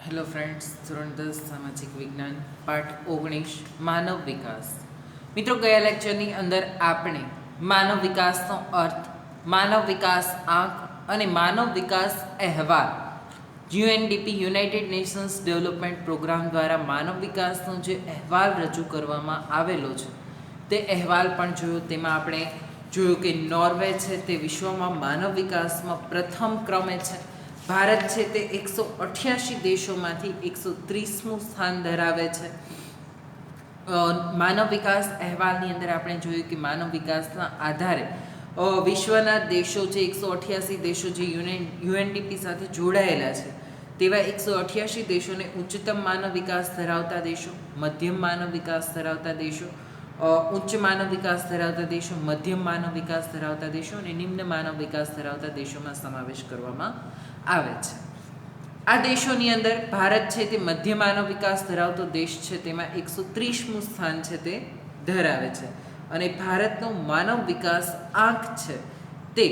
Hello friends, ધોરણ 10 સામાજિક વિજ્ઞાન પાઠ 19 માનવ વિકાસ. મિત્રો, ગયા લેક્ચરની અંદર આપણે માનવ વિકાસનો અર્થ, માનવ વિકાસ આંક અને માનવ વિકાસ અહેવાલ UNDP United Nations Development Programme દ્વારા માનવ વિકાસનો જે અહેવાલ રજૂ કરવામાં આવેલો છે તે અહેવાલ પણ જોયો. તેમાં આપણે જોયું કે નોર્વે છે તે વિશ્વમાં માનવ વિકાસમાં પ્રથમ ક્રમે છે. ભારત છે તે 188 દેશોમાંથી 130મું સ્થાન ધરાવે છે. માનવ વિકાસ અહેવાલની અંદર આપણે જોયું કે માનવ વિકાસના આધારે વિશ્વના દેશો જે 188 દેશો જે યુએનડીપી સાથે જોડાયેલા છે તેવા 188 દેશોને ઉચ્ચતમ માનવ વિકાસ ધરાવતા દેશો, મધ્યમ માનવ વિકાસ ધરાવતા દેશો, ઉચ્ચ માનવ વિકાસ ધરાવતા દેશો, મધ્યમ માનવ વિકાસ ધરાવતા દેશો અને નિમ્ન માનવ વિકાસ ધરાવતા દેશોમાં સમાવેશ કરવામાં આવે છે. આ દેશોની અંદર ભારત છે તે મધ્ય માનવ વિકાસ ધરાવતો દેશ છે, તેમાં 130મું સ્થાન છે તે ધરાવે છે અને ભારતનો માનવ વિકાસ આંક છે તે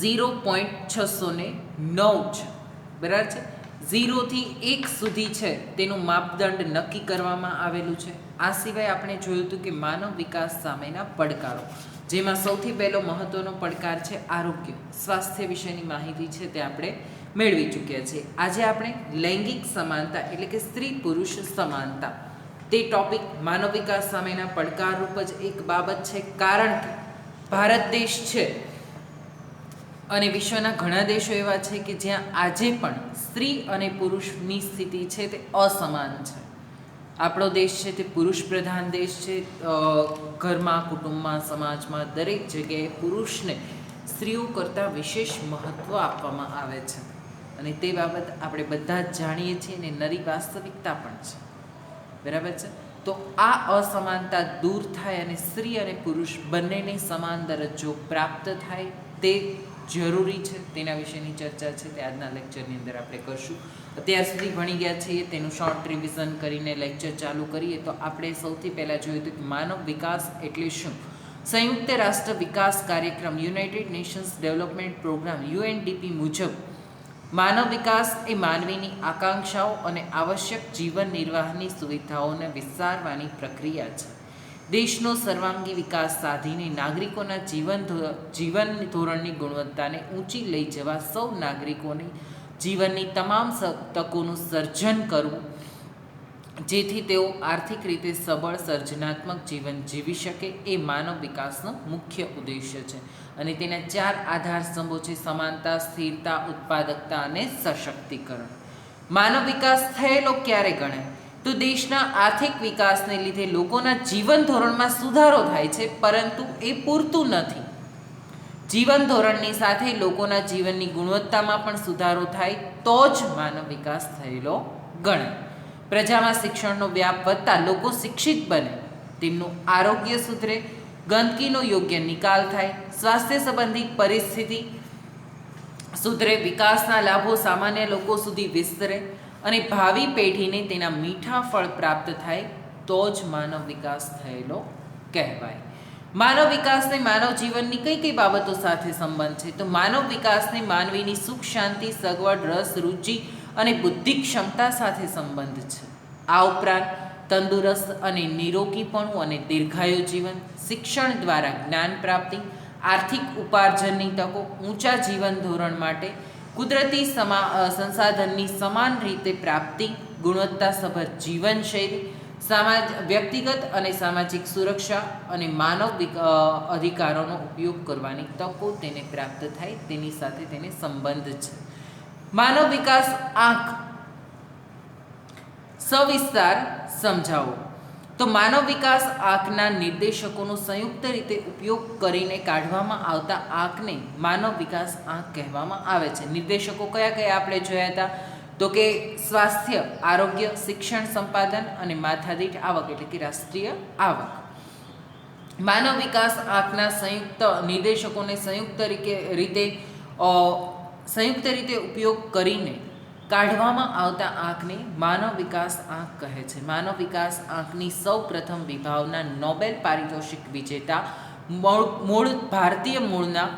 0.609 છે. બરાબર છે. 0 થી 1 સુધી છે તેનું માપદંડ નક્કી કરવામાં આવેલું છે. આ સિવાય આપણે જોયું હતું કે માનવ વિકાસ સામેના પડકારો, જેમાં સૌથી પહેલો મહત્વનો પડકાર છે આરોગ્ય, સ્વાસ્થ્ય વિશેની માહિતી છે તે આપણે મેળવી ચૂક્યા છીએ. આજે આપણે લૈંગિક સમાનતા એટલે કે સ્ત્રી પુરુષ સમાનતા તે ટોપિક માનવ વિકાસ સામેના પડકારરૂપ જ એક બાબત છે, કારણ કે ભારત દેશ છે અને વિશ્વના ઘણા દેશો એવા છે કે જ્યાં આજે પણ સ્ત્રી અને પુરુષની સ્થિતિ છે તે અસમાન છે. આપણો દેશ છે તે પુરુષ પ્રધાન દેશ છે. ઘરમાં, કુટુંબમાં, સમાજમાં દરેક જગ્યાએ પુરુષને સ્ત્રીઓ કરતાં વિશેષ મહત્ત્વ આપવામાં આવે છે અને તે બાબત આપણે બધા જ જાણીએ છીએ અને નરી વાસ્તવિકતા પણ છે. બરાબર છે. તો આ અસમાનતા દૂર થાય અને સ્ત્રી અને પુરુષ બંનેને સમાન દરજ્જો પ્રાપ્ત થાય તે જરૂરી છે. તેના વિશેની ચર્ચા છે તે આજના લેક્ચરની અંદર આપણે કરશું. અત્યાર સુધી ભણી ગયા છીએ તેનું શોર્ટ રિવિઝન કરીને લેક્ચર ચાલુ કરીએ તો આપણે સૌથી પહેલાં જોયું હતું કે માનવ વિકાસ એટલે શું. સંયુક્ત રાષ્ટ્ર વિકાસ કાર્યક્રમ United Nations Development Programme UNDP મુજબ માનવ વિકાસ એ માનવીની આકાંક્ષાઓ અને આવશ્યક જીવન નિર્વાહની સુવિધાઓને વિસ્તારવાની પ્રક્રિયા છે. દેશનો સર્વાંગી વિકાસ સાધીને નાગરિકોના જીવન ધોરણની ગુણવત્તાને ઊંચી લઈ જવા સૌ નાગરિકોની જીવનની તમામ તકોનું સર્જન કરવું, જેથી તેઓ આર્થિક રીતે સબળ સર્જનાત્મક જીવન જીવી શકે, એ માનવ વિકાસનો મુખ્ય ઉદ્દેશ્ય છે. અને તેના 4 આધાર સ્તંભો છે: સમાનતા, સ્થિરતા, ઉત્પાદકતા અને સશક્તિકરણ. માનવ વિકાસ થયેલો ક્યારે ગણાય? તો દેશના આર્થિક વિકાસને લીધે લોકોના જીવન ધોરણમાં સુધારો થાય છે, પરંતુ એ પૂરતું નથી. જીવન ધોરણની સાથે લોકોના જીવનની ગુણવત્તામાં પણ સુધારો થાય તો જ માનવ વિકાસ થયેલો ગણાય. પ્રજામાં શિક્ષણનો વ્યાપ વધતા લોકો શિક્ષિત બને, તેમનું આરોગ્ય સુધરે, ગંદકીનો યોગ્ય નિકાલ થાય, સ્વાસ્થ્ય સંબંધિત પરિસ્થિતિ સુધરે, વિકાસના લાભો સામાન્ય લોકો સુધી વિસ્તરે અને ભાવિ પેઢીને તેના મીઠા ફળ પ્રાપ્ત થાય તો જ માનવ વિકાસ થયેલો કહેવાય. માનવ વિકાસને માનવ જીવનની કઈ કઈ બાબતો સાથે સંબંધ છે? તો માનવ વિકાસને માનવીની સુખ, શાંતિ, સગવડ, રસ, રુચિ અને બુદ્ધિ ક્ષમતા સાથે સંબંધ છે. આ ઉપરાંત તંદુરસ્ત અને નિરોગીપણું અને દીર્ઘાયુ જીવન, શિક્ષણ દ્વારા જ્ઞાન પ્રાપ્તિ, આર્થિક ઉપાર્જનની તકો, ઊંચા જીવન ધોરણ માટે કુદરતી સંસાધનની સમાન રીતે પ્રાપ્તિ, ગુણવત્તાસભર જીવનશૈલી, વ્યક્તિગત અને સામાજિક સુરક્ષા અને માનવ અધિકારોનો ઉપયોગ કરવાની તકો તેને પ્રાપ્ત થાય, તેની સાથે તેને સંબંધ છે. માનવ વિકાસ આંક સવિસ્તાર સમજાવો. તો માનવ વિકાસ આંકના નિર્દેશકોનો સંયુક્ત રીતે ઉપયોગ કરીને કાઢવામાં આવતા આંકને માનવ વિકાસ આંક કહેવામાં આવે છે. નિર્દેશકો કયા કયા આપણે જોયા હતા? તો કે સ્વાસ્થ્ય, આરોગ્ય, શિક્ષણ, સંપાદન અને માથાદીઠ આવક એટલે કે રાષ્ટ્રીય આવક. માનવ વિકાસ આંકના નિર્દેશકોને સંયુક્ત રીતે ઉપયોગ કરીને કાઢવામાં આવતા આંકને માનવ વિકાસ આંક કહે છે. માનવ વિકાસ આંકની સૌ પ્રથમ વિભાવના નોબેલ પારિતોષિક વિજેતા ભારતીય મૂળના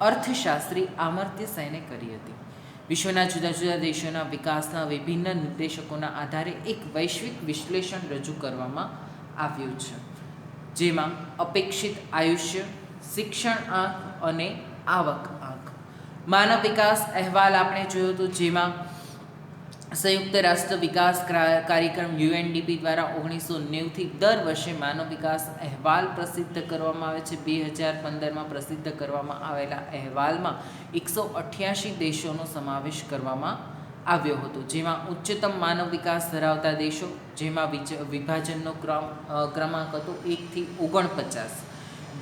અર્થશાસ્ત્રી અમર્ત્ય સેને કરી હતી. વિશ્વના જુદા જુદા દેશોના વિકાસના વિભિન્ન નિર્દેશકોના આધારે એક વૈશ્વિક વિશ્લેષણ રજૂ કરવામાં આવ્યું છે, જેમાં અપેક્ષિત આયુષ્ય, શિક્ષણ આંક અને આવક આંક. માનવ વિકાસ અહેવાલ આપણે જોયો હતો, જેમાં સંયુક્ત રાષ્ટ્ર વિકાસ કાર્યક્રમ યુએનડીપી દ્વારા 1990થી દર વર્ષે માનવ વિકાસ અહેવાલ પ્રસિદ્ધ કરવામાં આવે છે. 2015માં પ્રસિદ્ધ કરવામાં આવેલા અહેવાલમાં 188 દેશોનો સમાવેશ કરવામાં આવ્યો હતો, જેમાં ઉચ્ચતમ માનવ વિકાસ ધરાવતા દેશો, જેમાં વિભાજનનો ક્રમાંક હતો 1થી 49,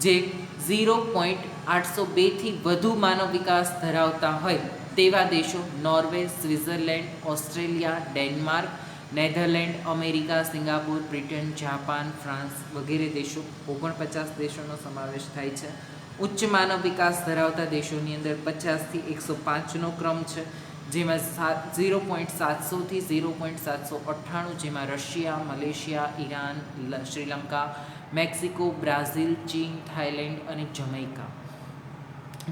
જે 0.802થી વધુ માનવ વિકાસ ધરાવતા હોય તેવા દેશો Norway, Switzerland, Australia, Denmark, Netherland, America, Singapore, Britain, Japan, France વગેરે દેશો, 49 દેશોનો સમાવેશ થાય છે. ઉચ્ચ માનવ વિકાસ ધરાવતા દેશોની અંદર 50થી 105નો ક્રમ છે, જેમાં 0.700થી 0.798, જેમાં Russia, Malaysia, Iran, Sri Lanka, Mexico, Brazil, ચીન, થાઇલેન્ડ અને જમૈકા.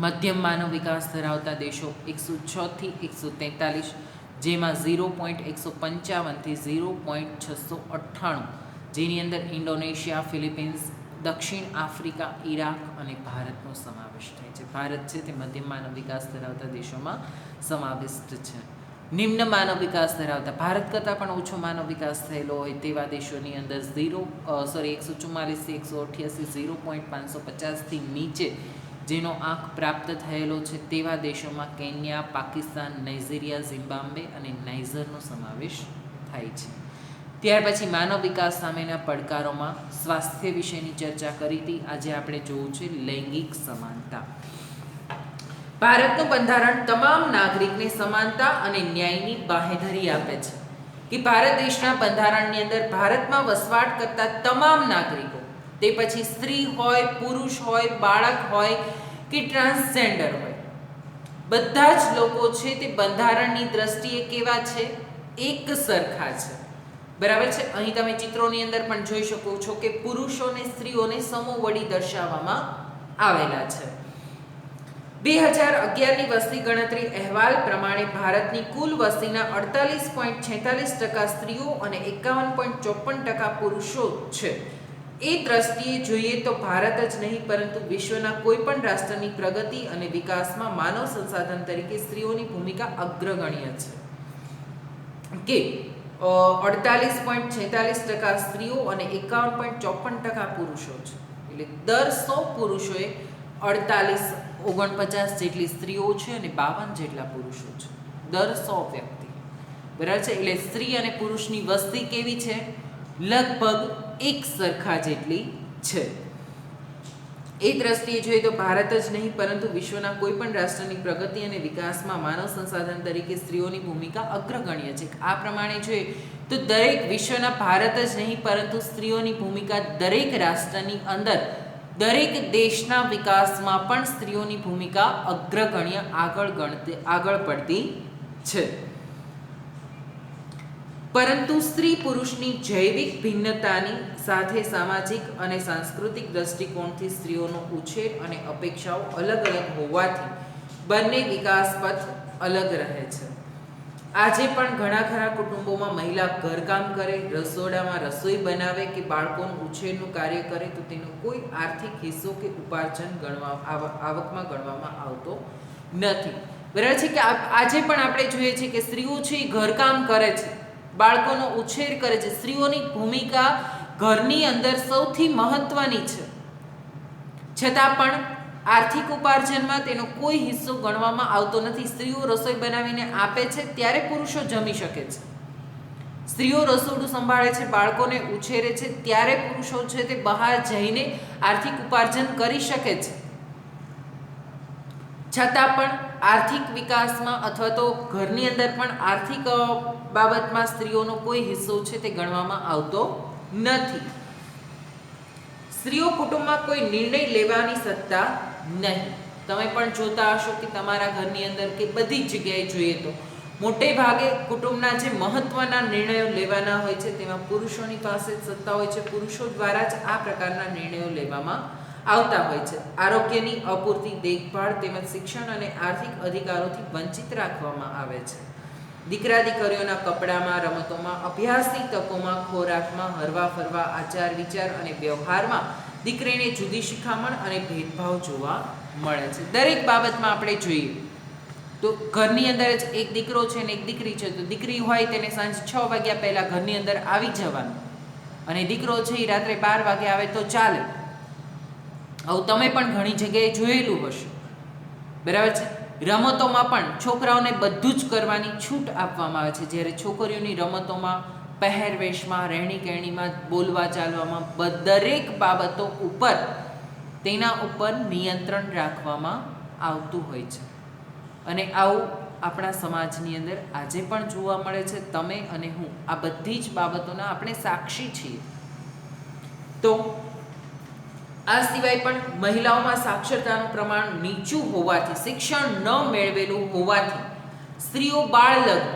મધ્યમ માનવ વિકાસ ધરાવતા દેશો 106થી 143, જેમાં 0.155થી 0.698, જેની અંદર ઇન્ડોનેશિયા, ફિલિપિન્સ, દક્ષિણ આફ્રિકા, ઈરાક અને ભારતનો સમાવેશ થાય છે. ભારત છે તે મધ્યમ માનવ વિકાસ ધરાવતા દેશોમાં સમાવિષ્ટ છે. નિમ્ન માનવ વિકાસ ધરાવતા, ભારત કરતાં પણ ઓછો માનવ વિકાસ થયેલો હોય તેવા દેશોની અંદર 144થી 188, 0.550થી નીચે જેનો આંક પ્રાપ્ત થયેલો છે તેવા દેશોમાં કેન્યા, પાકિસ્તાન, નાઇજીરિયા, ઝિમ્બાબ્વે અને નાઇજરનો સમાવેશ થાય છે. ત્યાર પછી માનવ વિકાસ સામેના પડકારોમાં સ્વાસ્થ્ય વિશેની ચર્ચા કરી હતી. આજે આપણે જોવું છે લૈંગિક સમાનતા. ભારતનું બંધારણ તમામ નાગરિકને સમાનતા અને ન્યાયની બાંહેધરી આપે છે કે ભારત દેશના બંધારણની અંદર ભારતમાં વસવાટ કરતા તમામ નાગરિકો, તે પછી સ્ત્રી હોય, પુરુષ હોય, બાળક હોય કે ટ્રાન્સજેન્ડર હોય, બધા જ લોકો છે તે બંધારણની દ્રષ્ટિએ કેવા છે? એક સરખા છે. બરાબર છે. અહીં તમે ચિત્રોની અંદર પણ જોઈ શકો છો કે પુરુષો અને સ્ત્રીઓને સમોવડી દર્શાવવામાં આવેલા છે. 2011ની વસ્તી ગણતરી અહેવાલ પ્રમાણે ભારતની કુલ વસ્તીના 48.46% સ્ત્રીઓ અને 51.54% પુરુષો છે. એ દ્રષ્ટિએ જોઈએ તો ભારત જ નહીં પરંતુ વિશ્વના કોઈ પણ રાષ્ટ્રની પ્રગતિ અને વિકાસમાં માનવ સંસાધન તરીકે સ્ત્રીઓની ભૂમિકા અગ્રગણ્ય છે. કે 48.46% સ્ત્રીઓ અને 51.54% પુરુષો છે. એટલે દર 100 પુરુષોએ 49 જેટલી સ્ત્રીઓ છે અને 52 જેટલા પુરુષો છે, દર 100 વ્યક્તિ. બરાબર છે. એટલે સ્ત્રી અને પુરુષની વસ્તી કેવી છે? લગભગ એક સરખા જેટલી છે. એ દ્રષ્ટિએ જોઈએ તો ભારત જ નહીં પરંતુ વિશ્વના કોઈ પણ રાષ્ટ્રની પ્રગતિ અને વિકાસમાં માનવ સંસાધન તરીકે સ્ત્રીઓની ભૂમિકા અગ્રગણ્ય છે. આ પ્રમાણે જોઈએ તો દરેક વિશ્વના ભારત જ નહીં પરંતુ સ્ત્રીઓની ભૂમિકા દરેક રાષ્ટ્રની અંદર, દરેક દેશના વિકાસમાં પણ સ્ત્રીઓની ભૂમિકા અગ્રગણ્ય આગળ પડતી છે. પરંતુ સ્ત્રી પુરુષની જૈવિક ભિન્નતાની સાથે સામાજિક અને સાંસ્કૃતિક દ્રષ્ટિકોણથી સ્ત્રીઓનો ઉછેર અને અપેક્ષાઓ અલગ અલગ હોવાથી બંને વિકાસ પથ અલગ રહે છે. આજે પણ ઘણા ખરા કુટુંબોમાં મહિલા ઘરકામ કરે, રસોડામાં રસોઈ બનાવે કે બાળકોનું ઉછેરનું કાર્ય કરે તો તેનો કોઈ આર્થિક હિસ્સો કે ઉપાર્જન આવકમાં ગણવામાં આવતો નથી. બરાબર છે કે આજે પણ આપણે જોઈએ છીએ કે સ્ત્રીઓ છે એ ઘરકામ કરે છે, બાળકોનો ઉછેર કરે છે. સ્ત્રીઓની ભૂમિકા ઘરની અંદર સૌથી મહત્વની છે, છતાં પણ આર્થિક ઉપાર્જનમાં તેનો કોઈ હિસ્સો ગણવામાં આવતો નથી. સ્ત્રીઓ રસોઈ બનાવીને આપે છે ત્યારે પુરુષો જમી શકે છે. સ્ત્રીઓ રસોડું સંભાળે છે, બાળકોને ઉછેરે છે ત્યારે પુરુષો છે તે બહાર જઈને આર્થિક ઉપાર્જન કરી શકે છે. છતાં પણ આર્થિક વિકાસમાં અથવા તો ઘરની અંદર પણ આર્થિક બાબતમાં સ્ત્રીઓનો કોઈ હિસ્સો છે તે ગણવામાં આવતો નથી. સ્ત્રીઓ કુટુંબમાં કોઈ નિર્ણય લેવાની સત્તા નહીં. તમે પણ જોતા હશો કે તમારા ઘરની અંદર કે બધી જ જગ્યાએ જોઈએ તો મોટે ભાગે કુટુંબના જે મહત્વના નિર્ણયો લેવાના હોય છે તેમાં પુરુષોની પાસે જ સત્તા હોય છે. પુરુષો દ્વારા જ આ પ્રકારના નિર્ણયો લેવામાં આવતા હોય છે. આરોગ્યની અપૂરતી દેખભાળ તેમજ શિક્ષણ અને આર્થિક અધિકારોથી વંચિત રાખવામાં આવે છે. દીકરા દીકરીઓના કપડામાં, રમતોમાં, અભ્યાસની તકોમાં, ખોરાકમાં, હરવા ફરવા, આચાર વિચાર અને વ્યવહારમાં દીકરીને જુદી શિખામણ અને ભેદભાવ જોવા મળે છે. દરેક બાબતમાં આપણે જોઈએ તો ઘરની અંદર જ એક દીકરો છે ને એક દીકરી છે, તો દીકરી હોય તેને સાંજે 6 વાગ્યા પહેલાં ઘરની અંદર આવી જવાનું અને દીકરો છે એ રાત્રે 12 વાગે આવે તો ચાલે. આવું તમે પણ ઘણી જગ્યાએ જોયેલું હશે, બરાબર છે. રમતોમાં પણ છોકરાઓને બધું જ કરવાની છૂટ આપવામાં આવે છે, જ્યારે છોકરીઓની રમતોમાં, પહેરવેશમાં, રહેણી કહેણીમાં, બોલવા ચાલવામાં દરેક બાબતો ઉપર તેના ઉપર નિયંત્રણ રાખવામાં આવતું હોય છે. અને આવું આપણા સમાજની અંદર આજે પણ જોવા મળે છે. તમે અને હું આ બધી જ બાબતોના આપણે સાક્ષી છીએ. તો આ સિવાય પણ મહિલાઓમાં સાક્ષરતાનું પ્રમાણ નીચું હોવાથી, શિક્ષણ ન મેળવેલું હોવાથી સ્ત્રીઓ બાળ લગ્ન,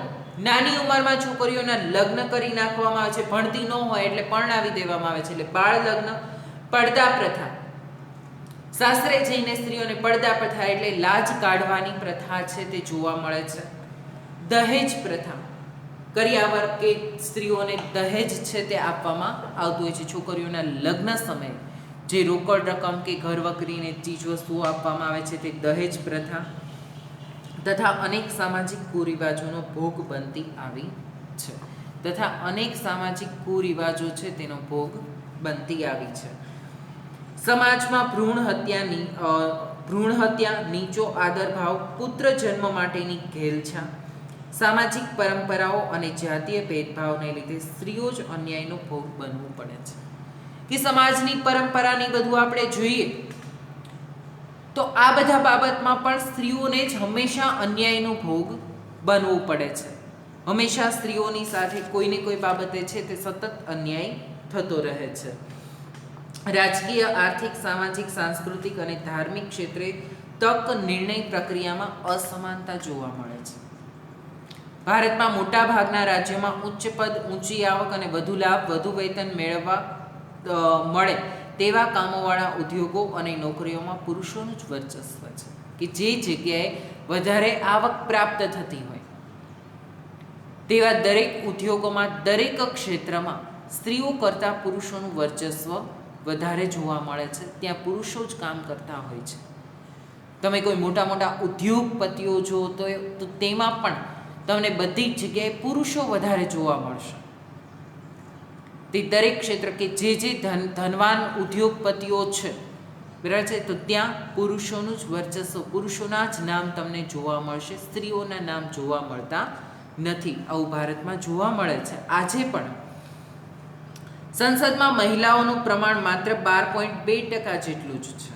નાની ઉંમરમાં છોકરીઓના લગ્ન કરી નાખવામાં આવે છે. ભણતી ન હોય એટલે પરણાવી દેવામાં આવે છે, એટલે બાળ લગ્ન, પડદા પ્રથા, સાસરે જઈને સ્ત્રીઓને પડદા પ્રથા એટલે લાજ કાઢવાની પ્રથા છે તે જોવા મળે છે. દહેજ પ્રથા, કરિયાવર કે સ્ત્રીઓને દહેજ છે તે આપવામાં આવતું હોય છે. છોકરીઓના લગ્ન સમયે જે રોકડ રકમ કે ઘરવકરીને ચીજવસ્તુઓ આપવામાં આવે છે તે દહેજ પ્રથા તથા અનેક સામાજિક કુરિવાજોનો ભોગ બનતી આવી છે. તેનો ભોગ બનતી આવી છે. સમાજમાં ભ્રૂણ હત્યા, નીચો આદરભાવ, પુત્ર જન્મ માટેની ઘેલછા, સામાજિક પરંપરાઓ અને જાતીય ભેદભાવને લીધે સ્ત્રીઓ જ અન્યાયનો ભોગ બનવું પડે છે. કે સમાજની પરંપરાની બધું આપણે જોઈએ તો આ બધા બાબતમાં પણ સ્ત્રીઓને જ હંમેશા અન્યાયનો ભોગ બનવું પડે છે. હંમેશા સ્ત્રીઓની સાથે કોઈને કોઈ બાબતે છે તે સતત અન્યાય થતો રહે છે. રાજકીય, આર્થિક, સામાજિક, સાંસ્કૃતિક અને ધાર્મિક ક્ષેત્રે તક નિર્ણય પ્રક્રિયામાં અસમાનતા જોવા મળે છે. ભારતમાં મોટા ભાગના રાજ્યોમાં ઉચ્ચ પદ, ઊંચી આવક અને વધુ લાભ, વધુ વેતન મેળવવા મળે તેવા કામોવાળા ઉદ્યોગો અને નોકરીઓમાં પુરુષોનું જ વર્ચસ્વ છે. કે જે જગ્યાએ વધારે આવક પ્રાપ્ત થતી હોય તેવા દરેક ઉદ્યોગોમાં, દરેક ક્ષેત્રમાં સ્ત્રીઓ કરતાં પુરુષોનું વર્ચસ્વ વધારે જોવા મળે છે. ત્યાં પુરુષો જ કામ કરતા હોય છે. તમે કોઈ મોટા મોટા ઉદ્યોગપતિઓ જુઓ તો તેમાં પણ તમને બધી જ જગ્યાએ પુરુષો વધારે જોવા મળશે. તે દરેક ક્ષેત્ર કે જે ધનવાન ઉદ્યોગપતિઓ છે, બરાબર છે, તો ત્યાં પુરુષોનું જ વર્ચસ્વ, પુરુષોના જ નામ તમને જોવા મળશે, સ્ત્રીઓના નામ જોવા મળતા નથી. આવું ભારતમાં જોવા મળે છે. આજે પણ સંસદમાં મહિલાઓનું પ્રમાણ માત્ર 12.2% જેટલું જ છે.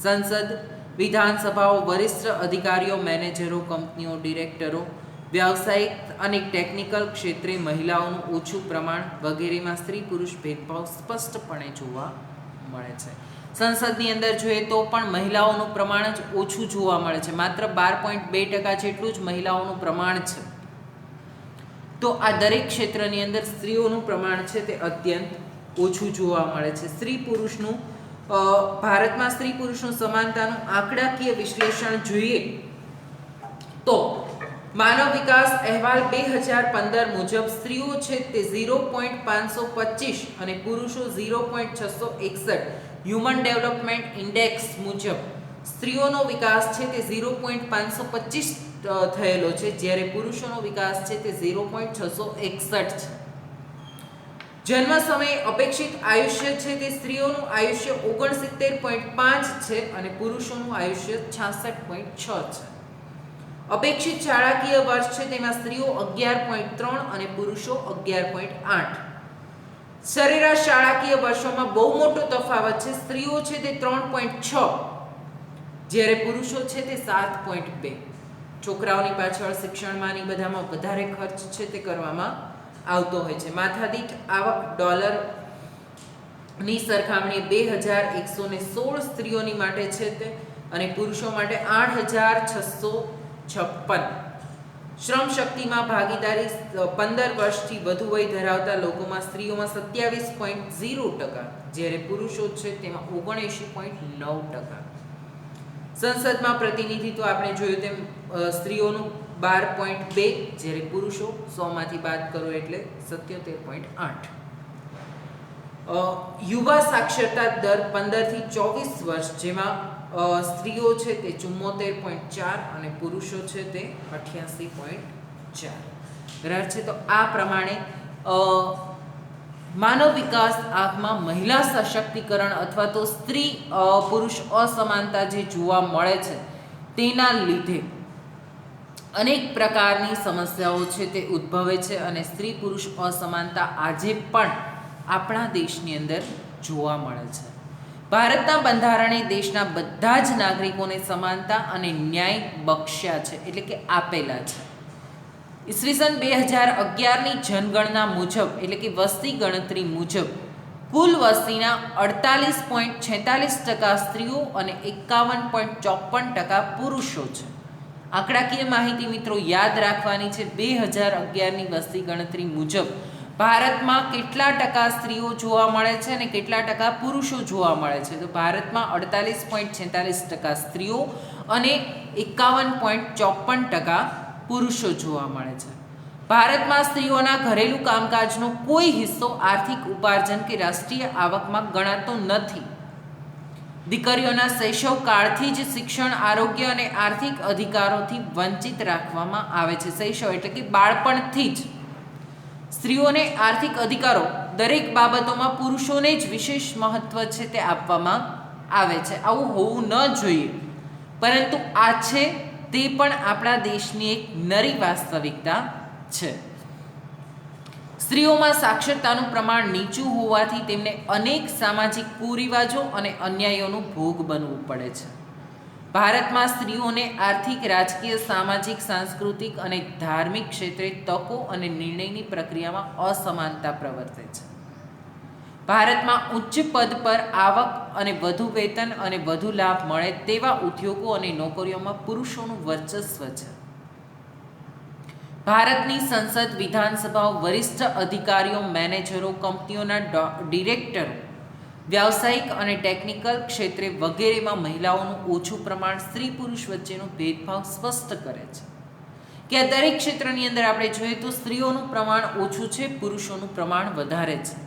સંસદ, વિધાનસભાઓ, વરિષ્ઠ અધિકારીઓ, મેનેજરો, કંપનીઓ, ડિરેક્ટરો, વ્યાવસાયિક અને ટેકનિકલ ક્ષેત્રે મહિલાઓનું ઓછું પ્રમાણ વગેરેમાં સ્ત્રી પુરુષ ભેદભાવ સ્પષ્ટપણે જોવા મળે છે. સંસદની અંદર જોઈએ તો પણ મહિલાઓનું પ્રમાણ જ ઓછું જોવા મળે છે. માત્ર 12.2% જેટલું જ મહિલાઓનું પ્રમાણ છે. તો આ દરેક ક્ષેત્રની અંદર સ્ત્રીઓનું પ્રમાણ છે તે અત્યંત ઓછું જોવા મળે છે. ભારતમાં સ્ત્રી પુરુષનું સમાનતાનું આંકડાકીય વિશ્લેષણ જોઈએ તો માનવ વિકાસ અહેવાલ 2015 મુજબ સ્ત્રીઓ છે તે 0.525 અને પુરુષો 0.661. હ્યુમન ડેવલપમેન્ટ ઇન્ડેક્સ મુજબ સ્ત્રીઓનો વિકાસ છે તે 0.525 થયેલો છે, જ્યારે પુરુષોનો વિકાસ છે તે 0.661 છે. જન્મ સમયે અપેક્ષિત આયુષ્ય છે તે સ્ત્રીઓનું આયુષ્ય 69.5 છે અને પુરુષોનું આયુષ્ય 66.6 છે. અપેક્ષિત શાળાકીય વર્ષ છે તેમાં સ્ત્રીઓ 11.3 અને પુરુષો 11.8. સરેરાશ શાળાકીય વર્ષોમાં બહુ મોટો તફાવત છે. સ્ત્રીઓ છે તે 3.6 જ્યારે પુરુષો છે તે 7.2. છોકરાઓની પાછળ શિક્ષણમાંની બધામાં વધારે ખર્ચ છે તે કરવામાં આવતો હોય છે. માથાદીઠ આવક ડોલરની સરખામણીએ 2116 સ્ત્રીઓની માટે છે તે અને પુરુષો માટે 8656. શ્રમ શક્તિમાં ભાગીદારી 15 વર્ષથી વધુ વય ધરાવતા લોકોમાં સ્ત્રીઓમાં 27.0%, જ્યારે પુરુષો છે તેમાં 79.9%. સંસદમાં પ્રતિનિધિત્વ આપણે જોયું તેમ સ્ત્રીઓનું 12.2, જ્યારે પુરુષો 100માંથી બાદ કરો એટલે 77.8. યુવા સાક્ષરતા દર 15 થી 24 વર્ષ, જેમાં સ્ત્રીઓ છે તે 74.4 અને પુરુષો છે તે 88.4. બરાબર છે. તો આ પ્રમાણે માનવ વિકાસ આંકમાં મહિલા સશક્તિકરણ અથવા તો સ્ત્રી પુરુષ અસમાનતા જે જોવા મળે છે તેના લીધે અનેક પ્રકારની સમસ્યાઓ છે તે ઉદ્ભવે છે અને સ્ત્રી પુરુષ અસમાનતા આજે પણ આપણા દેશની અંદર જોવા મળે છે. ભારતના બંધારણે દેશના બધા જ નાગરિકોને સમાનતા અને ન્યાય બખ્શ્યા છે, એટલે કે આપેલા છે. ઈસવીસન 2011ની જનગણના મુજબ, એટલે કે વસ્તી ગણતરી મુજબ, કુલ વસ્તીના 48.46% સ્ત્રીઓ અને 51.54% પુરુષો છે. આંકડાકીય માહિતી મિત્રો યાદ રાખવાની છે. 2011ની વસ્તી ગણતરી મુજબ ભારતમાં કેટલા ટકા સ્ત્રીઓ જોવા મળે છે અને કેટલા ટકા પુરુષો જોવા મળે છે? તો ભારતમાં 48.46% સ્ત્રીઓ અને 51.54% પુરુષો જોવા મળે છે. ભારતમાં સ્ત્રીઓના ઘરેલું કામકાજનો કોઈ હિસ્સો આર્થિક ઉપાર્જન કે રાષ્ટ્રીય આવકમાં ગણાતો નથી. દીકરીઓના શૈશવ કાળથી જ શિક્ષણ, આરોગ્ય અને આર્થિક અધિકારોથી વંચિત રાખવામાં આવે છે. શૈશવ એટલે કે બાળપણથી જ સ્ત્રીઓને આર્થિક અધિકારો દરેક બાબતોમાં પુરુષોને જ વિશેષ મહત્વ છે તે આપવામાં આવે છે. આવું હોવું ન જોઈએ, પરંતુ આ છે તે પણ આપણા દેશની એક નરી વાસ્તવિકતા છે. સ્ત્રીઓમાં સાક્ષરતાનું પ્રમાણ નીચું હોવાથી તેમને અનેક સામાજિક કુરિવાજો અને અન્યાયોનો ભોગ બનવું પડે છે. ભારતમાં સ્ત્રીઓને આર્થિક, રાજકીય, સામાજિક, સાંસ્કૃતિક અને ધાર્મિક ક્ષેત્રે તકો અને નિર્ણયની પ્રક્રિયામાં અસમાનતા પ્રવર્તે છે. ભારતમાં ઉચ્ચ પદ પર આવક અને વધુ વેતન અને વધુ લાભ મળે તેવા ઉદ્યોગો અને નોકરીઓમાં પુરુષોનું વર્ચસ્વ છે. ભારતની સંસદ, વિધાનસભાઓ, વરિષ્ઠ અધિકારીઓ, મેનેજરો, કંપનીઓના ડિરેક્ટરો, વ્યાવસાયિક અને ટેકનિકલ ક્ષેત્રે વગેરેમાં મહિલાઓનું ઓછું પ્રમાણ સ્ત્રી પુરુષ વચ્ચેનો ભેદભાવ સ્પષ્ટ કરે છે કે આ દરેક ક્ષેત્રની અંદર આપણે જોઈએ તો સ્ત્રીઓનું પ્રમાણ ઓછું છે, પુરુષોનું પ્રમાણ વધારે છે.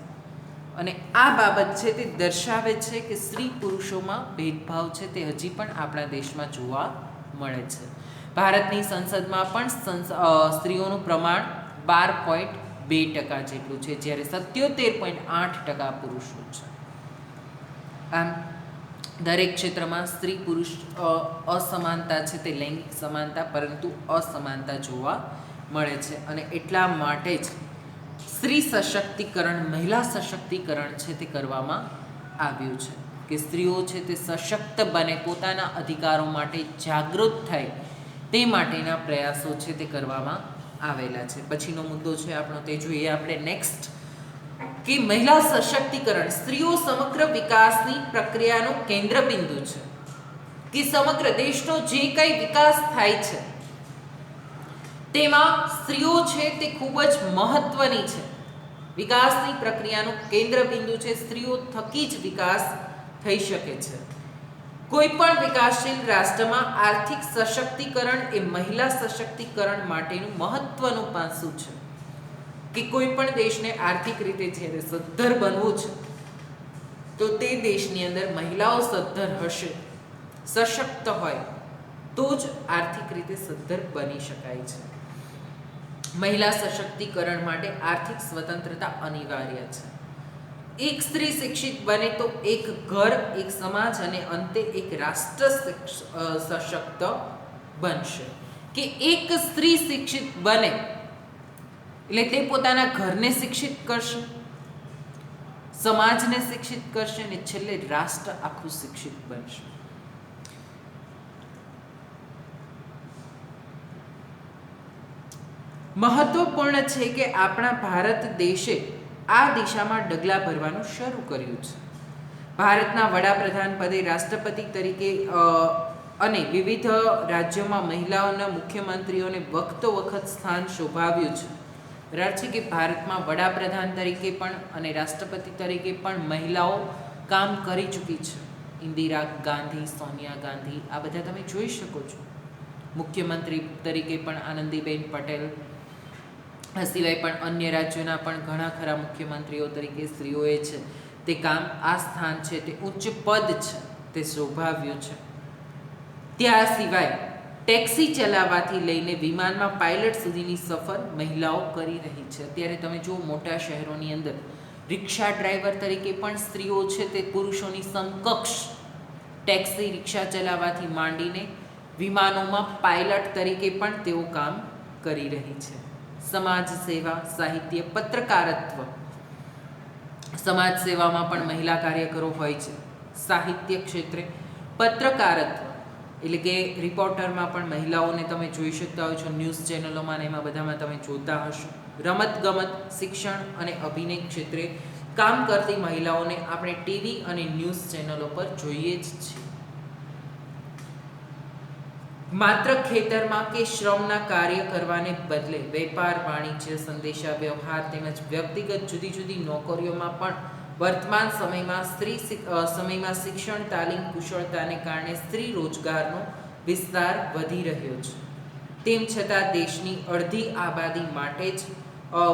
અને આ બાબત છે તે દર્શાવે છે કે સ્ત્રી પુરુષોમાં ભેદભાવ છે તે હજી પણ આપણા દેશમાં જોવા મળે છે. ભારતની સંસદમાં પણ સ્ત્રીઓનું પ્રમાણ 12.2% જેટલું છે, જ્યારે 77.8% પુરુષો છે. આમ દરેક ક્ષેત્રમાં સ્ત્રી પુરુષ અસમાનતા છે તે લૈંગિક સમાનતા પરંતુ અસમાનતા જોવા મળે છે. અને એટલા માટે જ સ્ત્રી સશક્તિકરણ, મહિલા સશક્તિકરણ છે તે કરવામાં આવ્યું છે કે સ્ત્રીઓ છે તે સશક્ત બને, પોતાના અધિકારો માટે જાગૃત થાય તે માટેના પ્રયાસો છે તે કરવામાં આવેલા છે. પછીનો મુદ્દો છે આપણો તે જોઈએ આપણે નેક્સ્ટ, કે મહિલા સશક્તિકરણ સ્ત્રીઓ સમગ્ર વિકાસની પ્રક્રિયાનું કેન્દ્રબિંદુ છે. કે સમગ્ર દેશનો જે કંઈ વિકાસ થાય છે તેમાં સ્ત્રીઓ છે તે ખૂબ જ મહત્વની છે. વિકાસની પ્રક્રિયાનું કેન્દ્રબિંદુ છે. સ્ત્રીઓ થકી જ વિકાસ થઈ શકે છે. કોઈ પણ વિકાસશીલ રાષ્ટ્રમાં આર્થિક સશક્તિકરણ એ મહિલા સશક્તિકરણ માટેનું મહત્વનું પાસું છે. કે કોઈ પણ દેશને આર્થિક રીતે જ્યારે સદ્ધર બનવું છે તો તે દેશની અંદર મહિલાઓ સદ્ધર હશે, સશક્ત હોય તો જ આર્થિક રીતે સદ્ધર બની શકાય છે. મહિલા સશક્તિકરણ માટે આર્થિક સ્વતંત્રતા અનિવાર્ય છે. એક સ્ત્રી શિક્ષિત બને તો એક ઘર, એક સમાજ અને અંતે એક રાષ્ટ્ર સશક્ત બનશે. કે એક સ્ત્રી શિક્ષિત બને એટલે તે પોતાના ઘરને શિક્ષિત કરશે, સમાજને શિક્ષિત કરશે અને છેલ્લે રાષ્ટ્ર આખું શિક્ષિત બનશે. મહત્વપૂર્ણ છે કે આપણા ભારત દેશે આ દિશામાં ડગલા ભરવાનું શરૂ કર્યું છે. ભારતના વડાપ્રધાન પદે રાષ્ટ્રપતિ તરીકે અને વિવિધ રાજ્યોમાં મહિલાઓના મુખ્યમંત્રીઓને વખત સ્થાન શોભાવ્યું છે. બરાબર છે કે ભારતમાં વડાપ્રધાન તરીકે પણ અને રાષ્ટ્રપતિ તરીકે પણ મહિલાઓ કામ કરી ચૂકી છે. ઇન્દિરા ગાંધી, સોનિયા ગાંધી, આ બધા તમે જોઈ શકો છો. મુખ્યમંત્રી તરીકે પણ આનંદીબેન પટેલ, આ સિવાય પણ અન્ય રાજ્યોના પણ ઘણા ખરા મુખ્યમંત્રીઓ તરીકે સ્ત્રીઓએ છે તે કામ, આ સ્થાન છે તે ઉચ્ચ પદ છે તે શોભાવ્યું છે. ત્યાં સિવાય ટેક્સી ચલાવવાથી લઈને વિમાનમાં પાયલટ સુધીની સફર મહિલાઓ કરી રહી છે. અત્યારે તમે જુઓ મોટા શહેરોની અંદર રિક્ષા ડ્રાઈવર તરીકે પણ સ્ત્રીઓ છે તે પુરુષોની સમકક્ષ ટેક્સી રિક્ષા ચલાવવાથી માંડીને વિમાનોમાં પાયલટ તરીકે પણ તેઓ કામ કરી રહી છે. સમાજ સેવા, સાહિત્ય, પત્રકારત્વ, સમાજ સેવામાં પણ મહિલા કાર્યકરો હોય છે. સાહિત્ય ક્ષેત્રે પત્રકારત્વ એટલે કે રિપોર્ટરમાં પણ મહિલાઓને તમે જોઈ શકતા હોય છો. ન્યૂઝ ચેનલોમાં ને એમાં બધામાં તમે જોતા હશો. રમતગમત, શિક્ષણ અને અભિનય ક્ષેત્રે કામ કરતી મહિલાઓને આપણે ટીવી અને ન્યૂઝ ચેનલો પર જોઈએ જ છીએ. માત્ર ખેતરમાં કે શ્રમના કાર્ય કરવાને બદલે વેપાર, વાણિજ્ય, સંદેશા વ્યવહાર તેમજ વ્યક્તિગત જુદી જુદી નોકરીઓમાં પણ વર્તમાન સમયમાં શિક્ષણ, તાલીમ, કુશળતાને કારણે સ્ત્રી રોજગારનો વિસ્તાર વધી રહ્યો છે. તેમ છતાં દેશની અડધી આબાદી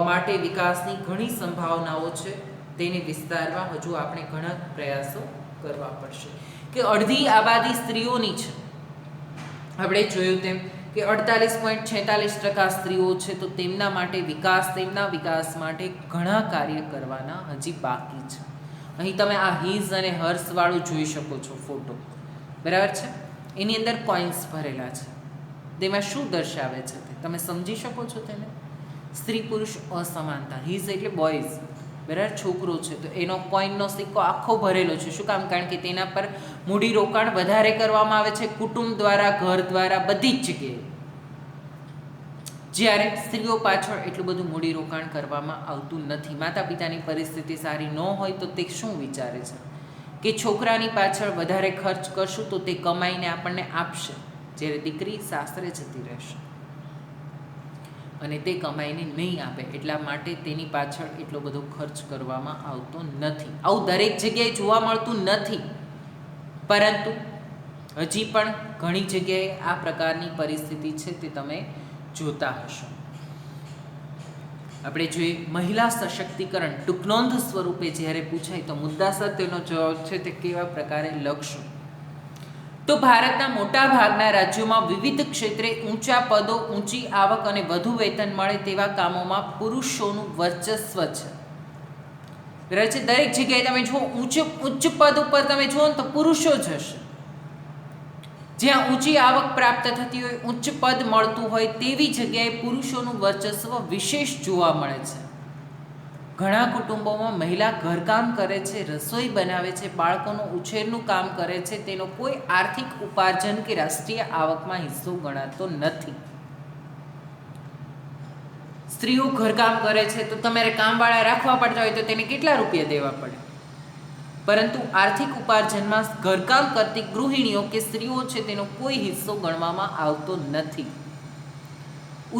માટે વિકાસની ઘણી સંભાવનાઓ છે. તેને વિસ્તારવા હજુ આપણે ઘણા પ્રયાસો કરવા પડશે. કે અડધી આબાદી સ્ત્રીઓની છે. આપણે જોયું તેમ કે 48.46% સ્ત્રીઓ છે, તો તેમના વિકાસ માટે ઘણા કાર્ય કરવાના હજી બાકી છે. અહીં તમે આ હીઝ અને હર્ષવાળું જોઈ શકો છો ફોટો, બરાબર છે. એની અંદર કોઇન્સ ભરેલા છે. તેમાં શું દર્શાવે છે તે તમે સમજી શકો છો. તેને સ્ત્રી પુરુષ અસમાનતા, હીઝ એટલે બોયઝ, બરાબર, છોકરો છે, તો એનો કોઈનનો સિક્કો આખો ભરેલો છે. શું કામ? કારણ કે તેના પર મૂડી રોકાણ વધારે કરવામાં આવે છે, કુટુંબ દ્વારા, ઘર દ્વારા, બધી જ જગ્યાએ. જ્યારે સ્ત્રીઓ પાછળ એટલું બધું મૂડી રોકાણ કરવામાં આવતું નથી. માતા પિતાની પરિસ્થિતિ સારી ન હોય તો તે શું વિચારે છે કે છોકરાની પાછળ વધારે ખર્ચ કરશું તો તે કમાઈને આપણને આપશે, જ્યારે દીકરી સાસરે જતી રહેશે અને તે કમાઈને નહીં આપે, એટલા માટે તેની પાછળ એટલો બધો ખર્ચ કરવામાં આવતો નથી. આવું દરેક જગ્યાએ જોવા મળતું નથી, પરંતુ હજી પણ ઘણી જગ્યાએ આ પ્રકારની પરિસ્થિતિ છે તે તમે જોતા હશો. આપણે જોઈએ મહિલા સશક્તિકરણ ટૂંકનોંધ સ્વરૂપે જ્યારે પૂછાય તો મુદ્દાસર તેનો જવાબ છે તે કેવા પ્રકારે લખશું. તો ભારતના મોટા ભાગના રાજ્યોમાં વિવિધ ક્ષેત્રે ઊંચા પદો, ઊંચી આવક અને વધુ વેતન મળે તેવા કામોમાં પુરુષોનું વર્ચસ્વ છે. બરાબર છે. દરેક જગ્યાએ તમે જુઓ ઉચ્ચ પદ ઉપર તમે જુઓ ને તો પુરુષો જ હશે. જ્યાં ઊંચી આવક પ્રાપ્ત થતી હોય, ઉચ્ચ પદ મળતું હોય તેવી જગ્યાએ પુરુષોનું વર્ચસ્વ વિશેષ જોવા મળે છે. ઘણા કુટુંબોમાં મહિલા ઘરકામ કરે છે, રસોઈ બનાવે છે, બાળકોનું ઉછેરનું કામ કરે છે. તેનો કોઈ આર્થિક ઉપાર્જન કે રાષ્ટ્રીય આવકમાં હિસ્સો ગણાતો નથી. સ્ત્રીઓ ઘરકામ કરે છે તો તમારે કામવાળા રાખવા પડતા હોય તો તેને કેટલા રૂપિયા દેવા પડે, પરંતુ આર્થિક ઉપાર્જનમાં ઘરકામ કરતી ગૃહિણીઓ કે સ્ત્રીઓ છે તેનો કોઈ હિસ્સો ગણવામાં આવતો નથી.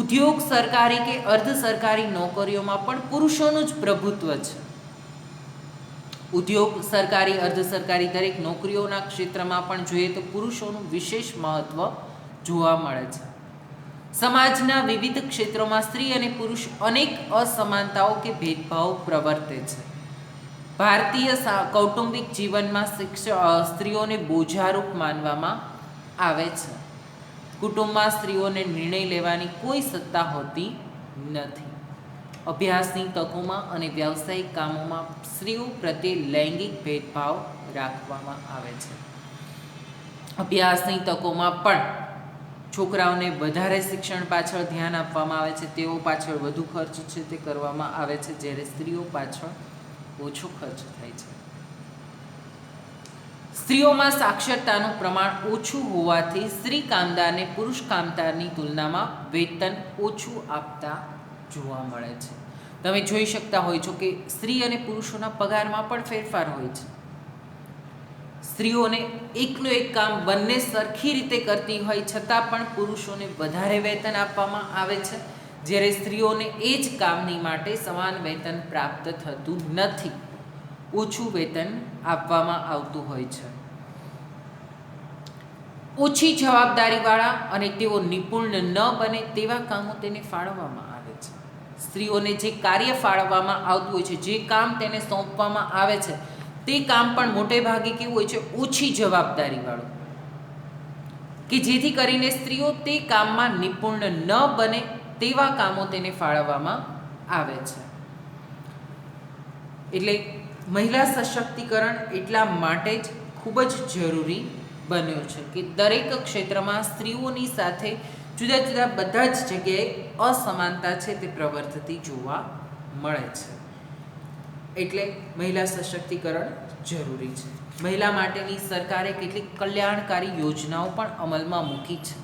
ઉદ્યોગ, સરકારી કે અર્ધ સરકારી નોકરીઓમાં પણ પુરુષોનું જ પ્રભુત્વ છે. ઉદ્યોગ, સરકારી, અર્ધ સરકારી દરેક નોકરીઓના ક્ષેત્રમાં પણ જોઈએ તો પુરુષોનું વિશેષ મહત્વ જોવા મળે છે. સમાજના વિવિધ ક્ષેત્રોમાં સ્ત્રી અને પુરુષ અનેક અસમાનતાઓ કે ભેદભાવ પ્રવર્તે છે. ભારતીય કૌટુંબિક જીવનમાં સ્ત્રીઓને બોજારૂપ માનવામાં આવે છે. કુટુંબમાં સ્ત્રીઓને નિર્ણય લેવાની કોઈ સત્તા હોતી નથી. અભ્યાસની તકોમાં અને વ્યાવસાયિક કામોમાં સ્ત્રીઓ પ્રત્યે લૈંગિક ભેદભાવ રાખવામાં આવે છે. અભ્યાસની તકોમાં પણ છોકરાઓને વધારે શિક્ષણ પાછળ ધ્યાન આપવામાં આવે છે, તેઓ પાછળ વધુ ખર્ચ છે તે કરવામાં આવે છે, જ્યારે સ્ત્રીઓ પાછળ ઓછો ખર્ચ થાય છે. સ્ત્રીઓમાં સાક્ષરતાનું પ્રમાણ ઓછું હોવાથી સ્ત્રી કામદારને પુરુષ કામદારની તુલનામાં વેતન ઓછું આપતા જોવા મળે છે. તમે જોઈ શકતા હોય છો કે સ્ત્રી અને પુરુષોના પગારમાં પણ ફેરફાર હોય છે. સ્ત્રીઓને એકનું એક કામ બંને સરખી રીતે કરતી હોય છતાં પણ પુરુષોને વધારે વેતન આપવામાં આવે છે, જ્યારે સ્ત્રીઓને એ જ કામની માટે સમાન વેતન પ્રાપ્ત થતું નથી, ઓછું વેતન આપવામાં આવતું હોય છે. ઓછી જવાબદારીવાળા અને તેઓ નિપુણ ન બને તેવા કામો તેને ફાળવવામાં આવે છે. સ્ત્રીઓને જે કાર્ય ફાળવવામાં આવતું હોય છે, જે કામ તેને સોંપવામાં આવે છે, તે કામ પણ મોટે ભાગે કેવું હોય છે, ઓછી જવાબદારીવાળું, કે જેથી કરીને સ્ત્રીઓ તે કામમાં નિપુણ ન બને તેવા કામો તેને ફાળવવામાં આવે છે. એટલે મહિલા સશક્તિકરણ એટલા માટે જ ખૂબ જ જરૂરી બન્યું છે કે દરેક ક્ષેત્રમાં સ્ત્રીઓની સાથે જુદા જુદા બધા જ જગ્યાએ અસમાનતા છે તે પ્રવર્તતી જોવા મળે છે. એટલે મહિલા સશક્તિકરણ જરૂરી છે. મહિલા માટેની સરકારે કેટલીક કલ્યાણકારી યોજનાઓ પણ અમલમાં મૂકી છે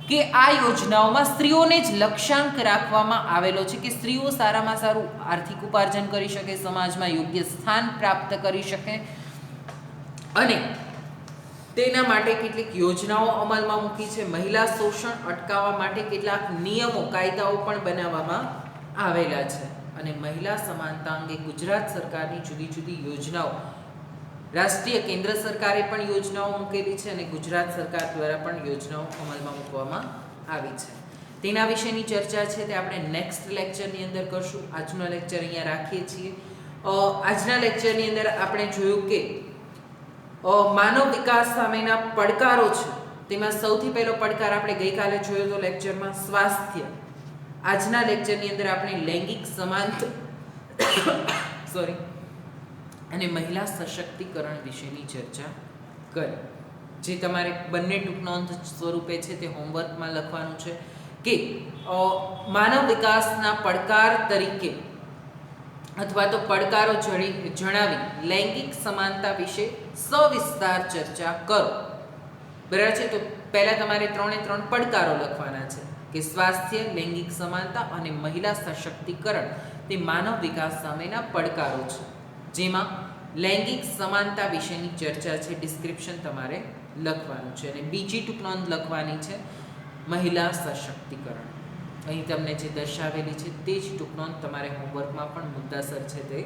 કે આ યોજનાઓમાં સ્ત્રીઓને જ લક્ષ્યાંક રાખવામાં આવેલો છે કે સ્ત્રીઓ સારામાં સારું આર્થિક ઉપાર્જન કરી શકે, સમાજમાં યોગ્ય સ્થાન પ્રાપ્ત કરી શકે, અને તેના માટે કેટલીક યોજનાઓ અમલમાં મૂકી છે. મહિલા શોષણ અટકાવવા માટે કેટલાક નિયમો, કાયદાઓ પણ બનાવવામાં આવેલા છે. અને મહિલા સમાનતા અંગે ગુજરાત સરકારની જુદી જુદી યોજનાઓ, રાષ્ટ્રીય કેન્દ્ર સરકારે પણ યોજનાઓ મૂકેલી છે અને ગુજરાત સરકાર દ્વારા પણ યોજનાઓ અમલમાં મૂકવામાં આવી છે. તેના વિશેની ચર્ચા છે તે આપણે નેક્સ્ટ લેક્ચરની અંદર કરશું. આજનો લેક્ચર અહીંયા રાખીએ છીએ. આજના લેક્ચરની અંદર આપણે જોયું કે માનવ વિકાસ સામેના પડકારો છે, તેમાં સૌથી પહેલો પડકાર આપણે ગઈકાલે જોયો તો લેક્ચરમાં સ્વાસ્થ્ય. આજના લેક્ચરની અંદર આપણે લૈંગિક સમાનતા અને મહિલા સશક્તિકરણ વિશેની ચર્ચા કરી. જે તમારે બંને ટૂંકનોંધ સ્વરૂપે છે તે હોમવર્કમાં લખવાનું છે કે માનવ વિકાસના પડકાર તરીકે અથવા તો પડકારો જણાવી લૈંગિક સમાનતા વિશે સવિસ્તાર ચર્ચા કરો. બરાબર છે? તો પહેલાં તમારે 3 પડકારો લખવાના છે કે સ્વાસ્થ્ય, લૈંગિક સમાનતા અને મહિલા સશક્તિકરણ તે માનવ વિકાસ સામેના પડકારો છે, જેમાં લૈંગિક સમાનતા વિશેની ચર્ચા છે, ડિસ્ક્રિપ્શન તમારે લખવાનું છે. અને બીજી ટૂંકનોંધ લખવાની છે મહિલા સશક્તિકરણ. અહીં તમને જે દર્શાવેલી છે તે જ ટૂંકનોંધ તમારે હોમવર્કમાં પણ મુદ્દાસર છે તે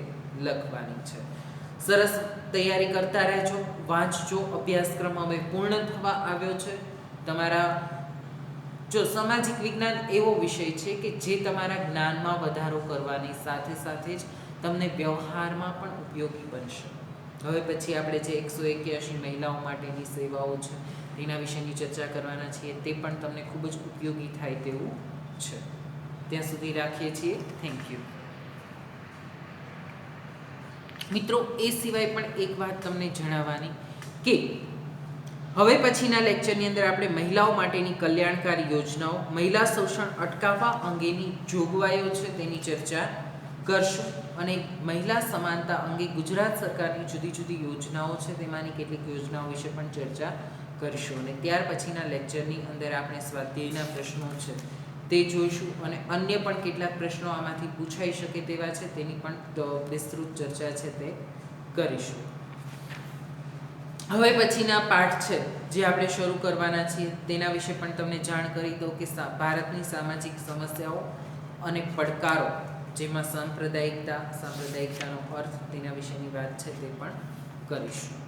લખવાની છે. સરસ તૈયારી કરતા રહેજો, વાંચજો. અભ્યાસક્રમ હવે પૂર્ણ થવા આવ્યો છે. તમારા જો સામાજિક વિજ્ઞાન એવો વિષય છે કે જે તમારા જ્ઞાનમાં વધારો કરવાની સાથે સાથે જ તમને વ્યવહારમાં પણ ઉપયોગી બનશે. હવે પછી આપણે જે 181 મહિલાઓ માટેની સેવાઓ છે તેના વિશેની ચર્ચા કરવાના છીએ, તે પણ તમને ખૂબ જ ઉપયોગી થાય તેવું છે. ત્યાં સુધી રાખીએ છીએ. Thank you. મિત્રો, એ સિવાય પણ એક વાત તમને જણાવવાની કે હવે પછીના લેક્ચરની અંદર આપણે મહિલાઓ માટેની કલ્યાણકારી યોજનાઓ, મહિલા શોષણ અટકાવવા અંગેની જોગવાઈઓ છે તેની ચર્ચા કરશું અને મહિલા સમાનતા અંગે ગુજરાત સરકારની જુદી જુદી યોજનાઓ છે તેમાંની કેટલીક યોજનાઓ વિશે પણ ચર્ચા કરીશું. અને ત્યાર પછીના લેક્ચરની અંદર આપણે સ્વાધ્યાયના પ્રશ્નો છે તે જોઈશું અને અન્ય પણ કેટલાક પ્રશ્નો આમાંથી પૂછાઈ શકે તેવા છે તેની પણ વિસ્તૃત ચર્ચા છે તે કરીશું. હવે પછીના પાઠ છે જે આપણે શરૂ કરવાના છીએ તેના વિશે પણ તમને જાણ કરી દઉં કે ભારતની સામાજિક સમસ્યાઓ અને પડકારો, જેમાં સાંપ્રદાયિકતાનો અર્થ, તેના વિશેની વાત છે તે પણ કરીશું.